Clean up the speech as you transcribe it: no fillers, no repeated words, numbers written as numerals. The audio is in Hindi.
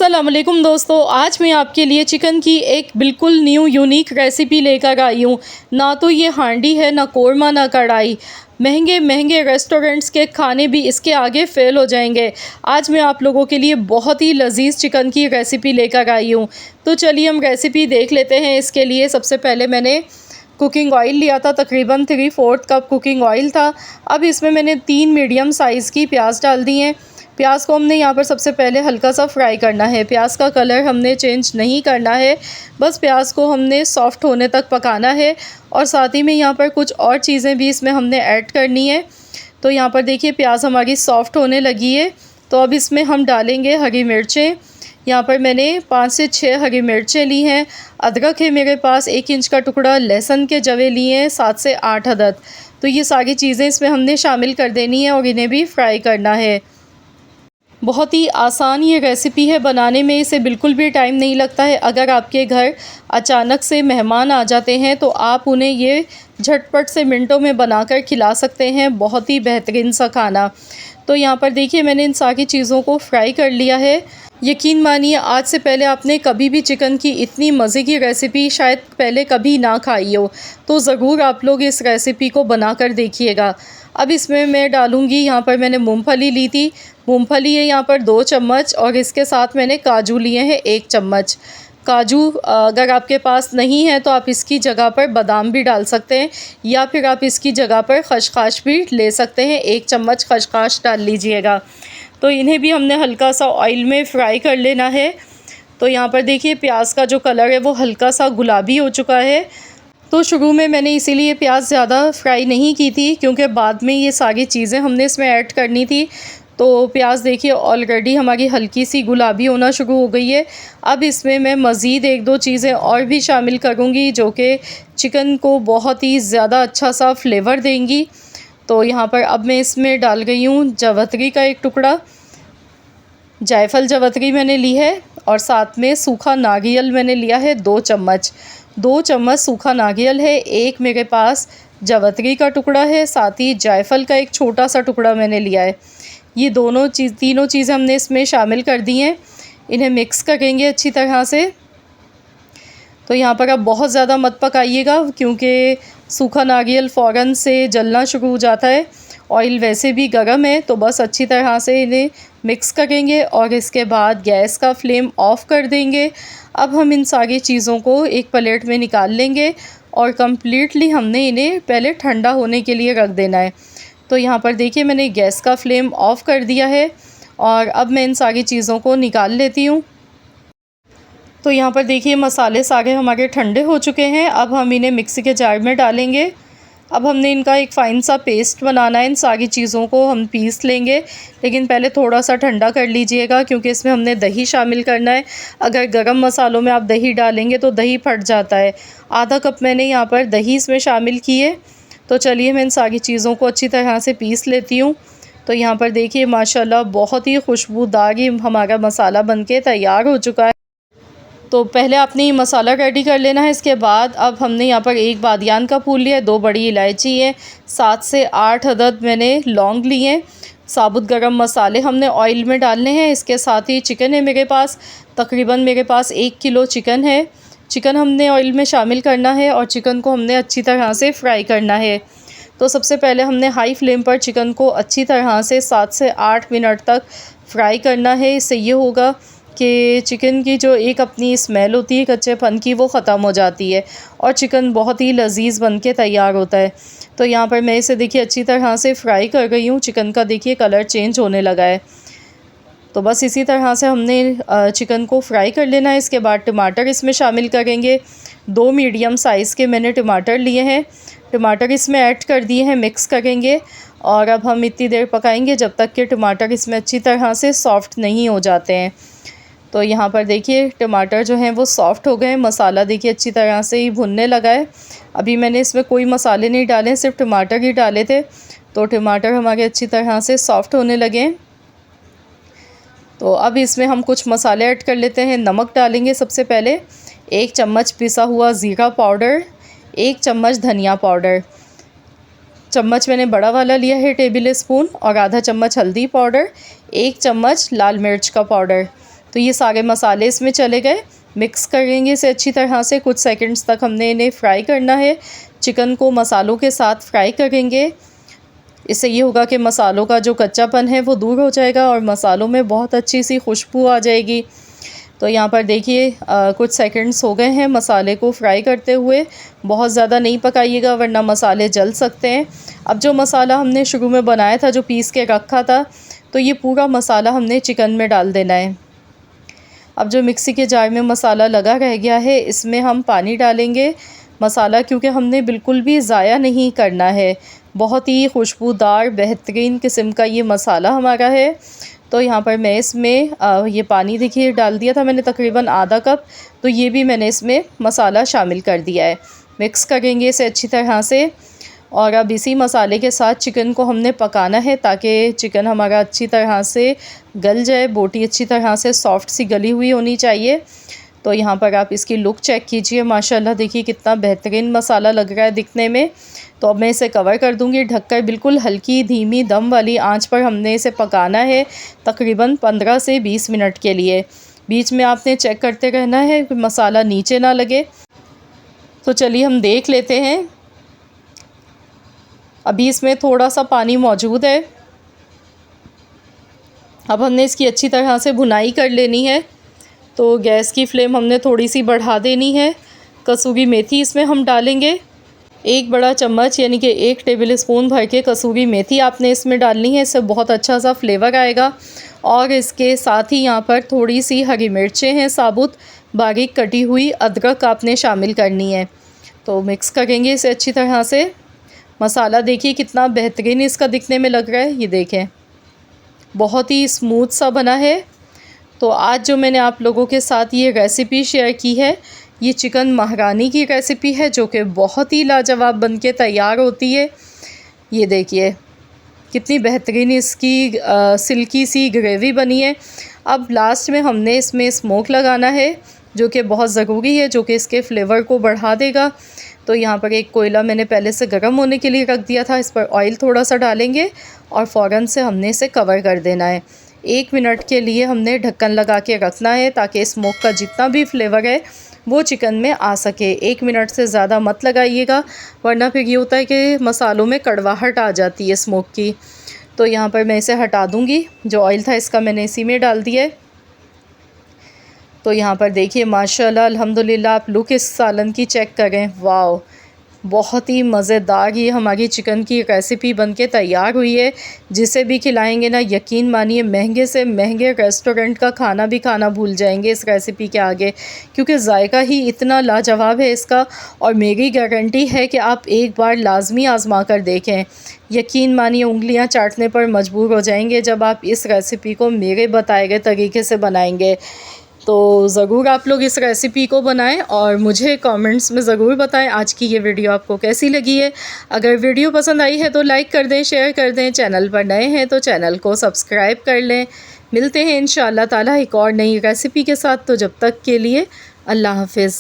अस्सलाम वालेकुम दोस्तों, आज मैं आपके लिए चिकन की एक बिल्कुल न्यू यूनिक रेसिपी लेकर आई हूँ। ना तो ये हांडी है, ना कोरमा, ना कढ़ाई। महंगे महंगे रेस्टोरेंट्स के खाने भी इसके आगे फ़ेल हो जाएंगे। आज मैं आप लोगों के लिए बहुत ही लजीज चिकन की रेसिपी लेकर आई हूँ। तो चलिए हम रेसिपी देख लेते हैं। इसके लिए सबसे पहले मैंने कुकिंग ऑयल लिया था, तकरीबन 3/4 कप कुकिंग ऑयल था। अब इसमें मैंने 3 मीडियम साइज़ की प्याज डाल दी हैं। प्याज को हमने यहाँ पर सबसे पहले हल्का सा फ्राई करना है। प्याज का कलर हमने चेंज नहीं करना है, बस प्याज को हमने सॉफ़्ट होने तक पकाना है। और साथ ही में यहाँ पर कुछ और चीज़ें भी इसमें हमने ऐड करनी है। तो यहाँ पर देखिए प्याज हमारी सॉफ़्ट होने लगी है। तो अब इसमें हम डालेंगे हरी मिर्चें। यहाँ पर मैंने 5 से 6 हरी मिर्चें ली हैं। अदरक है मेरे पास 1 इंच का टुकड़ा। लहसुन के जवे लिए हैं 7 से 8 अदद। तो ये सारी चीज़ें इसमें हमने शामिल कर देनी है और इन्हें भी फ्राई करना है। बहुत ही आसान ये रेसिपी है बनाने में, इसे बिल्कुल भी टाइम नहीं लगता है। अगर आपके घर अचानक से मेहमान आ जाते हैं तो आप उन्हें ये झटपट से मिनटों में बनाकर खिला सकते हैं। बहुत ही बेहतरीन सा खाना। तो यहाँ पर देखिए मैंने इन सारी चीज़ों को फ्राई कर लिया है। यकीन मानिए आज से पहले आपने कभी भी चिकन की इतनी मज़े की रेसिपी शायद पहले कभी ना खाई हो, तो ज़रूर आप लोग इस रेसिपी को बनाकर देखिएगा। अब इसमें मैं डालूँगी, यहाँ पर मैंने मूंगफली ली थी, मूंगफली है यहाँ पर 2 चम्मच, और इसके साथ मैंने काजू लिए हैं 1 चम्मच। काजू अगर आपके पास नहीं है तो आप इसकी जगह पर बादाम भी डाल सकते हैं, या फिर आप इसकी जगह पर खसखस भी ले सकते हैं। 1 चम्मच खसखस डाल लीजिएगा। तो इन्हें भी हमने हल्का सा ऑयल में फ्राई कर लेना है। तो यहाँ पर देखिए प्याज का जो कलर है वो हल्का सा गुलाबी हो चुका है। तो शुरू में मैंने इसीलिए प्याज ज़्यादा फ्राई नहीं की थी, क्योंकि बाद में ये सारी चीज़ें हमने इसमें ऐड करनी थी। तो प्याज देखिए ऑलरेडी हमारी हल्की सी गुलाबी होना शुरू हो गई है। अब इसमें मैं मज़ीद 1-2 चीज़ें और भी शामिल करूँगी, जो कि चिकन को बहुत ही ज़्यादा अच्छा सा फ्लेवर देंगी। तो यहाँ पर अब मैं इसमें डाल गई हूँ जावित्री का 1 टुकड़ा, जायफल जावित्री मैंने ली है, और साथ में सूखा नारियल मैंने लिया है 2 चम्मच। 2 चम्मच सूखा नारियल है, 1 मेरे पास जावित्री का टुकड़ा है, साथ ही जायफल का 1 छोटा सा टुकड़ा मैंने लिया है। ये तीनों चीज़ें हमने इसमें शामिल कर दी हैं। इन्हें मिक्स करेंगे अच्छी तरह से। तो यहाँ पर अब बहुत ज़्यादा मत पकाइएगा, क्योंकि सूखा नारियल फ़ौरन से जलना शुरू हो जाता है। ऑयल वैसे भी गर्म है, तो बस अच्छी तरह से इन्हें मिक्स करेंगे और इसके बाद गैस का फ्लेम ऑफ़ कर देंगे। अब हम इन सारी चीज़ों को एक प्लेट में निकाल लेंगे और कम्प्लीटली हमने इन्हें पहले ठंडा होने के लिए रख देना है। तो यहाँ पर देखिए मैंने गैस का फ्लेम ऑफ़ कर दिया है और अब मैं इन सारी चीज़ों को निकाल लेती हूँ। तो यहाँ पर देखिए मसाले सारे हमारे ठंडे हो चुके हैं। अब हम इन्हें मिक्सी के जार में डालेंगे। अब हमने इनका एक फ़ाइन सा पेस्ट बनाना है। इन सारी चीज़ों को हम पीस लेंगे, लेकिन पहले थोड़ा सा ठंडा कर लीजिएगा, क्योंकि इसमें हमने दही शामिल करना है। अगर गरम मसालों में आप दही डालेंगे तो दही फट जाता है। आधा कप मैंने यहाँ पर दही इसमें शामिल की है। तो चलिए मैं इन सारी चीज़ों को अच्छी तरह से पीस लेती हूँ। तो यहाँ पर देखिए माशाल्लाह बहुत ही खुशबूदार ये हमारा मसाला बनके तैयार हो चुका है। तो पहले आपने ये मसाला रेडी कर लेना है। इसके बाद अब हमने यहाँ पर 1 बादियान का फूल लिया है, 2 बड़ी इलायची है, 7 से 8 अदद मैंने लौंग लिए हैं। साबुत गरम मसाले हमने ऑयल में डालने हैं। इसके साथ ही चिकन है मेरे पास, तकरीबन मेरे पास 1 किलो चिकन है। चिकन हमने ऑयल में शामिल करना है और चिकन को हमने अच्छी तरह से फ्राई करना है। तो सबसे पहले हमने हाई फ्लेम पर चिकन को अच्छी तरह से 7 से 8 मिनट तक फ्राई करना है। इससे ये होगा कि चिकन की जो एक अपनी स्मेल होती है कच्चेपन की, वो ख़त्म हो जाती है और चिकन बहुत ही लजीज बन के तैयार होता है। तो यहाँ पर मैं इसे देखिए अच्छी तरह से फ्राई कर गई हूँ। चिकन का देखिए कलर चेंज होने लगा है। तो बस इसी तरह से हमने चिकन को फ्राई कर लेना है। इसके बाद टमाटर इसमें शामिल करेंगे। 2 मीडियम साइज़ के मैंने टमाटर लिए हैं। टमाटर इसमें ऐड कर दिए हैं, मिक्स करेंगे और अब हम इतनी देर पकाएंगे जब तक कि टमाटर इसमें अच्छी तरह से सॉफ़्ट नहीं हो जाते हैं। तो यहाँ पर देखिए टमाटर जो हैं वो सॉफ़्ट हो गए। मसाला देखिए अच्छी तरह से ही भुनने लगा है। अभी मैंने इसमें कोई मसाले नहीं डाले, सिर्फ टमाटर ही डाले थे। तो टमाटर हमारे अच्छी तरह से सॉफ़्ट होने लगे हैं। तो अब इसमें हम कुछ मसाले ऐड कर लेते हैं। नमक डालेंगे सबसे पहले, 1 चम्मच पिसा हुआ ज़ीरा पाउडर, 1 चम्मच धनिया पाउडर, चम्मच मैंने बड़ा वाला लिया है टेबल स्पून, और आधा चम्मच हल्दी पाउडर, 1 चम्मच लाल मिर्च का पाउडर। तो ये सारे मसाले इसमें चले गए। मिक्स करेंगे इसे अच्छी तरह से, कुछ सेकंड्स तक हमने इन्हें फ्राई करना है। चिकन को मसालों के साथ फ्राई करेंगे। इससे ये होगा कि मसालों का जो कच्चापन है वो दूर हो जाएगा और मसालों में बहुत अच्छी सी खुशबू आ जाएगी। तो यहाँ पर देखिए कुछ सेकंड्स हो गए हैं मसाले को फ्राई करते हुए। बहुत ज़्यादा नहीं पकाइएगा वरना मसाले जल सकते हैं। अब जो मसाला हमने शुरू में बनाया था, जो पीस के रखा था, तो ये पूरा मसाला हमने चिकन में डाल देना है। अब जो मिक्सी के जार में मसाला लगा रह गया है, इसमें हम पानी डालेंगे। मसाला क्योंकि हमने बिल्कुल भी ज़ाया नहीं करना है, बहुत ही खुशबूदार बेहतरीन किस्म का ये मसाला हमारा है। तो यहाँ पर मैं इसमें ये पानी देखिए डाल दिया था मैंने तकरीबन आधा कप, तो ये भी मैंने इसमें मसाला शामिल कर दिया है। मिक्स करेंगे इसे अच्छी तरह से और अब इसी मसाले के साथ चिकन को हमने पकाना है ताकि चिकन हमारा अच्छी तरह से गल जाए। बोटी अच्छी तरह से सॉफ्ट सी गली हुई होनी चाहिए। तो यहाँ पर आप इसकी लुक चेक कीजिए, माशाल्लाह देखिए कितना बेहतरीन मसाला लग रहा है दिखने में। तो अब मैं इसे कवर कर दूँगी ढककर, बिल्कुल हल्की धीमी दम वाली आंच पर हमने इसे पकाना है तकरीबन 15 से 20 मिनट के लिए। बीच में आपने चेक करते रहना है कि मसाला नीचे ना लगे। तो चलिए हम देख लेते हैं। अभी इसमें थोड़ा सा पानी मौजूद है। अब हमने इसकी अच्छी तरह से भुनाई कर लेनी है। तो गैस की फ्लेम हमने थोड़ी सी बढ़ा देनी है। कसूरी मेथी इसमें हम डालेंगे, 1 बड़ा चम्मच यानी कि 1 टेबल स्पून भर के कसूरी मेथी आपने इसमें डालनी है। इससे बहुत अच्छा सा फ्लेवर आएगा। और इसके साथ ही यहाँ पर थोड़ी सी हरी मिर्चें हैं साबुत, बारीक कटी हुई अदरक आपने शामिल करनी है। तो मिक्स करेंगे इसे अच्छी तरह से। मसाला देखिए कितना बेहतरीन इसका दिखने में लग रहा है, ये देखें बहुत ही स्मूथ सा बना है। तो आज जो मैंने आप लोगों के साथ ये रेसिपी शेयर की है, ये चिकन महारानी की रेसिपी है जो कि बहुत ही लाजवाब बनके तैयार होती है। ये देखिए कितनी बेहतरीन इसकी सिल्की सी ग्रेवी बनी है। अब लास्ट में हमने इसमें स्मोक लगाना है जो कि बहुत ज़रूरी है, जो कि इसके फ्लेवर को बढ़ा देगा। तो यहाँ पर एक कोयला मैंने पहले से गर्म होने के लिए रख दिया था, इस पर ऑयल थोड़ा सा डालेंगे और फ़ौरन से हमने इसे कवर कर देना है। 1 मिनट के लिए हमने ढक्कन लगा के रखना है ताकि स्मोक का जितना भी फ्लेवर है वो चिकन में आ सके। 1 मिनट से ज़्यादा मत लगाइएगा वरना फिर ये होता है कि मसालों में कड़वाहट आ जाती है स्मोक की। तो यहाँ पर मैं इसे हटा दूँगी, जो ऑयल था इसका मैंने इसी में डाल दिया है। तो यहाँ पर देखिए माशाल्लाह अल्हम्दुलिल्लाह, आप लुक इस सालन की चेक करें, वाओ बहुत ही मज़ेदार ये हमारी चिकन की रेसिपी बनके तैयार हुई है। जिसे भी खिलाएंगे ना, यकीन मानिए महंगे से महंगे रेस्टोरेंट का खाना भी खाना भूल जाएंगे इस रेसिपी के आगे, क्योंकि जायका ही इतना लाजवाब है इसका। और मेरी गारंटी है कि आप एक बार लाजमी आजमा कर देखें, यकीन मानिए उंगलियां चाटने पर मजबूर हो जाएंगे जब आप इस रेसिपी को मेरे बताए गए तरीके से बनाएंगे। तो ज़रूर आप लोग इस रेसिपी को बनाएं और मुझे कमेंट्स में ज़रूर बताएं आज की ये वीडियो आपको कैसी लगी है। अगर वीडियो पसंद आई है तो लाइक कर दें, शेयर कर दें। चैनल पर नए हैं तो चैनल को सब्सक्राइब कर लें। मिलते हैं इंशाअल्लाह ताला एक और नई रेसिपी के साथ। तो जब तक के लिए अल्लाह हाफ़िज़।